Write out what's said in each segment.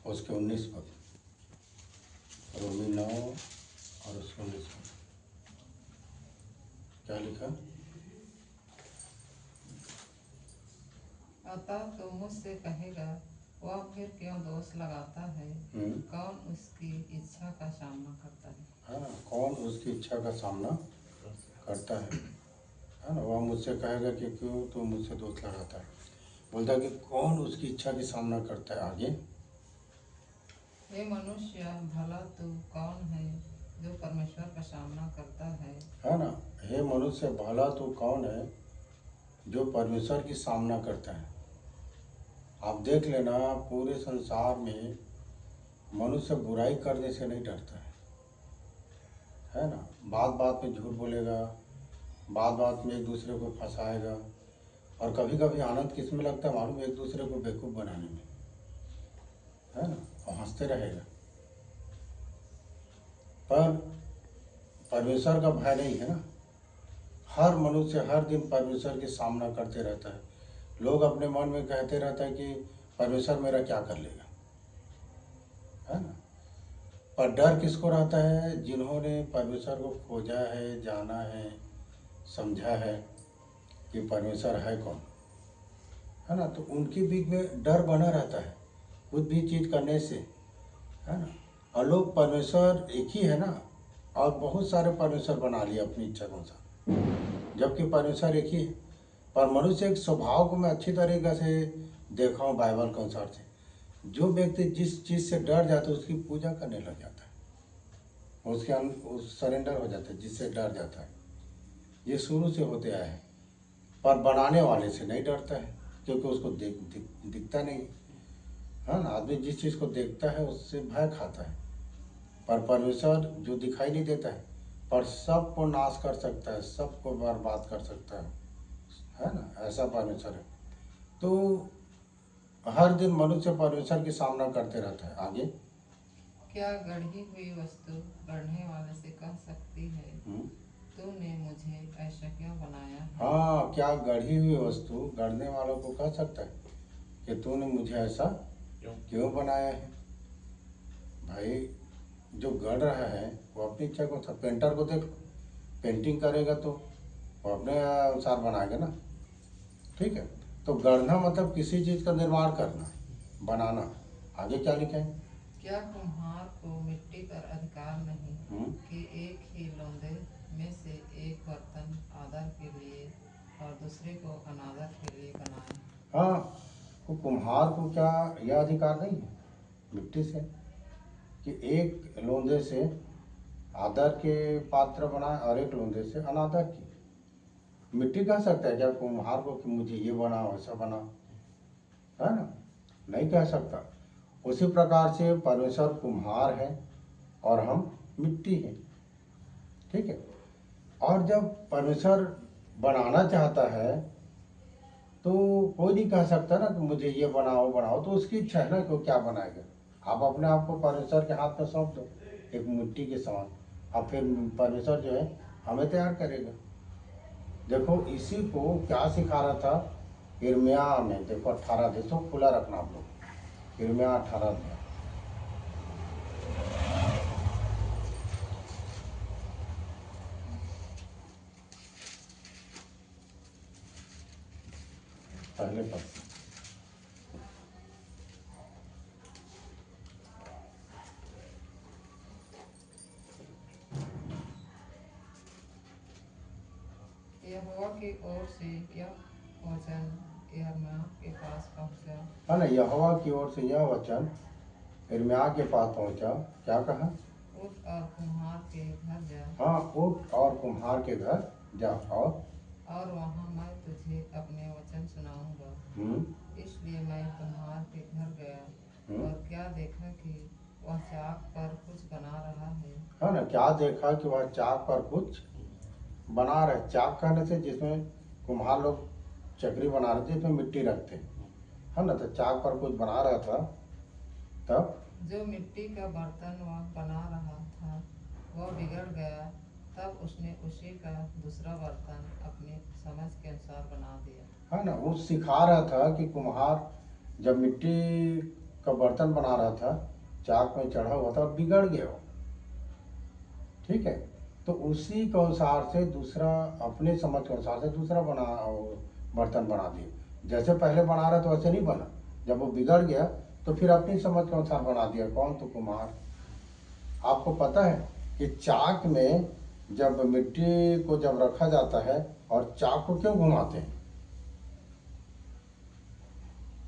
उसके 19 पद, रोमी 9 और उसके 19 पद। क्या लिखा? अतः तो मुझसे कहेगा, वह फिर क्यों दोष लगाता है? कौन उसकी इच्छा का सामना करता है? हाँ, कौन उसकी इच्छा का सामना करता है ना? वह मुझसे कहेगा कि क्यों तू मुझसे दोष लगाता है। बोलता है कि कौन उसकी इच्छा की सामना करता है। आगे, हे मनुष्य, भला तू कौन है जो परमेश्वर का सामना करता है ना? हे मनुष्य, भला तू कौन है जो परमेश्वर की सामना करता है। आप देख लेना, पूरे संसार में मनुष्य बुराई करने से नहीं डरता है ना? बात बात में झूठ बोलेगा, बात बात में एक दूसरे को फंसाएगा, और कभी कभी आनंद किस में लगता है मालूम? एक दूसरे को बेवकूफ़ बनाने में, है ना? और हंसते रहेगा। पर परमेश्वर का भय नहीं है ना। हर मनुष्य हर दिन परमेश्वर की सामना करते रहता है। लोग अपने मन में कहते रहता है कि परमेश्वर मेरा क्या कर लेगा, है ना? पर डर किसको रहता है? जिन्होंने परमेश्वर को खोजा है, जाना है, समझा है कि परमेश्वर है कौन, है ना? तो उनके बीच में डर बना रहता है कुछ भी चीज़ करने से, है ना? और लोग परमेश्वर एक ही है ना, और बहुत सारे परमेश्वर बना लिए अपनी इच्छा के अनुसार, जबकि परमेश्वर एक ही है। पर मनुष्य एक स्वभाव को मैं अच्छी तरीके से देखा हूँ बाइबल के अनुसार से, जो व्यक्ति जिस चीज़ से डर जाता है उसकी पूजा करने लग जाता है, उसके सरेंडर हो जाता है जिससे डर जाता है। ये शुरू से होते आए हैं। पर बनाने वाले से नहीं डरता है, क्योंकि उसको दिखता नहीं, है ना? आदमी जिस चीज़ को देखता है उससे भय खाता है। पर परमेश्वर जो दिखाई नहीं देता है, पर सबको नाश कर सकता है, सबको बर्बाद कर सकता है ना? ऐसा परमेश्वर है। तो हर दिन मनुष्य परमेश्वर की सामना करते रहता है। आगे, क्या गढ़ी हुई वस्तु गढ़ने वाले से कह सकती है, तूने मुझे ऐसा क्यों बनाया है? हाँ, क्या गढ़ी हुई वस्तु गढ़ने वालों को कह सकता है कि तूने मुझे ऐसा क्यों बनाया है? भाई, जो गढ़ रहा है वो अपनी इच्छा को, पेंटर को देख, पेंटिंग करेगा तो वो अपने अनुसार बनाएगा ना, ठीक है? तो गढ़ना मतलब किसी चीज़ का निर्माण करना, बनाना। आगे क्या लिखा है? क्या कुम्हार को मिट्टी पर अधिकार नहीं कि एक ही लोंदे में से एक बर्तन आदर के लिए और दूसरे को अनादर के लिए बनाए? हाँ, तो कुम्हार को क्या यह अधिकार नहीं है मिट्टी से कि एक लोंदे से आदर के पात्र बनाए और एक लोंदे से अनादर की? मिट्टी कह सकता है क्या कुम्हार को कि मुझे ये बनाओ, ऐसा बनाओ, है ना? नहीं कह सकता। उसी प्रकार से परमेश्वर कुम्हार है और हम मिट्टी हैं, ठीक है? और जब परमेश्वर बनाना चाहता है तो कोई नहीं कह सकता ना कि मुझे ये बनाओ बनाओ, तो उसकी इच्छा है ना कि वो क्या बनाएगा। आप अपने आप को परमेश्वर के हाथ में सौंप दो, एक मिट्टी के समान, और फिर परमेश्वर जो है हमें तैयार करेगा। देखो, इसी को क्या सिखा रहा था यिर्मयाह में, देखो 18, देखो खुला रखना आप लोग, यिर्मयाह 18 में। पहले पद, यहोवा की ओर से यह वचन यिर्मयाह के पास पहुंचा, है ना? यहोवा की ओर से यह वचन यिर्मयाह के पास पहुंचा। क्या कहा? उठ और कुम्हार के घर जा। हाँ, उठ और कुम्हार के घर जा, और वहाँ मैं तुझे अपने वचन सुनाऊंगा। इसलिए मैं कुम्हार के घर गया और क्या देखा कि वह चाक पर कुछ बना रहा है ना? क्या देखा कि वह चाक पर कुछ बना रहे। चाक कहने से जिसमें कुम्हार लोग चकरी बना रहे थे, जिसमें मिट्टी रखते, है ना? तो चाक पर कुछ बना रहा था। तब जो मिट्टी का बर्तन वह बना रहा था वह बिगड़ गया, तब उसने उसी का दूसरा बर्तन अपनी समझ के अनुसार बना दिया। है ना? वो सिखा रहा था कि कुम्हार जब मिट्टी का बर्तन बना रहा था, चाक में चढ़ा हुआ था और बिगड़ गया वो, ठीक है। तो उसी के अनुसार से दूसरा, अपने समझ के अनुसार से दूसरा बर्तन बना दिए। जैसे पहले बना रहा तो वैसे नहीं बना, जब वो बिगड़ गया तो फिर अपनी समझ के अनुसार बना दिया। कौन? तो कुम्हार। आपको पता है कि चाक में जब मिट्टी को जब रखा जाता है और चाक को क्यों घुमाते हैं?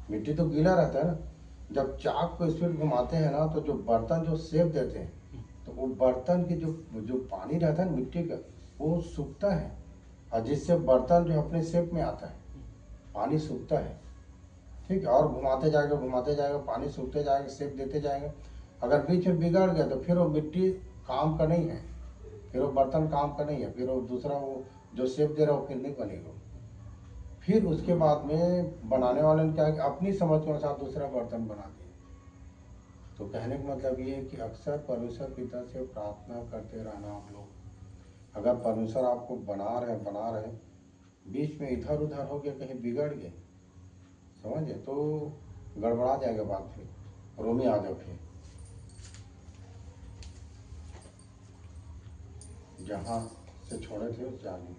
मिट्टी तो गीला रहता है ना, जब चाक को स्पीड घुमाते हैं ना तो जो बर्तन जो शेप देते हैं, तो वो बर्तन की जो पानी रहता है मिट्टी का, वो सूखता है और जिससे बर्तन जो अपने शेप में आता है, पानी सूखता है, ठीक है। और घुमाते जाएगा, पानी सूखते जाएगा, शेप देते जाएगा। अगर बीच में बिगड़ गया तो फिर वो मिट्टी काम का नहीं है, फिर वो बर्तन काम का नहीं है, फिर वो दूसरा वो जो शेप दे रहा हो फिर नहीं बनेगा। फिर उसके बाद में बनाने वाले ने क्या, अपनी समझ के अनुसार दूसरा बर्तन बना दिया। तो कहने का मतलब ये है कि अक्सर परमेश्वर पिता से प्रार्थना करते रहना आप लोग। अगर परमेश्वर आपको बना रहे बीच में इधर उधर हो गया, कहीं बिगड़ गए, समझे, तो गड़बड़ा जाएगा बात। फिर रोमी आ जाओ, फिर जहाँ से छोड़े थे उस जाने।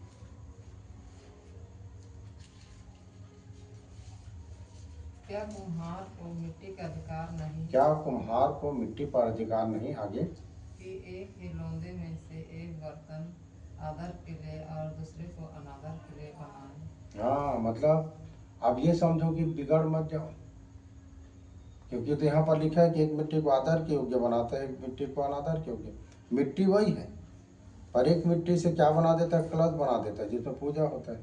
क्या कुम्हार को मिट्टी का अधिकार नहीं? क्या कुम्हार को मिट्टी पर अधिकार नहीं? आगे कि एक ही लोंदे में से एक बर्तन आदर के लिए और दूसरे को अनादर के लिए बनाए। हाँ, मतलब अब ये समझो कि बिगड़ मत जाओ, क्योंकि तो यहाँ पर लिखा है कि एक मिट्टी को आदर के योग्य बनाता है, एक मिट्टी को अनादर के योग्य। मिट्टी वही है, पर एक मिट्टी से क्या बना देता है? कलश बना देता है जिसमें पूजा होता है।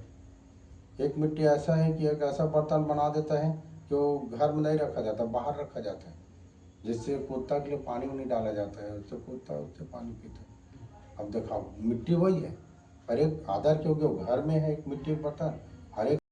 एक मिट्टी ऐसा है कि एक ऐसा बर्तन बना देता है जो घर में नहीं रखा जाता, बाहर रखा जाता है, जिससे कुत्ता के लिए पानी नहीं डाला जाता है, उससे कुत्ता उससे पानी पीता है। अब देखो, मिट्टी वही है, पर एक आदर के योग्य घर में है एक मिट्टी का बर्तन, हर एक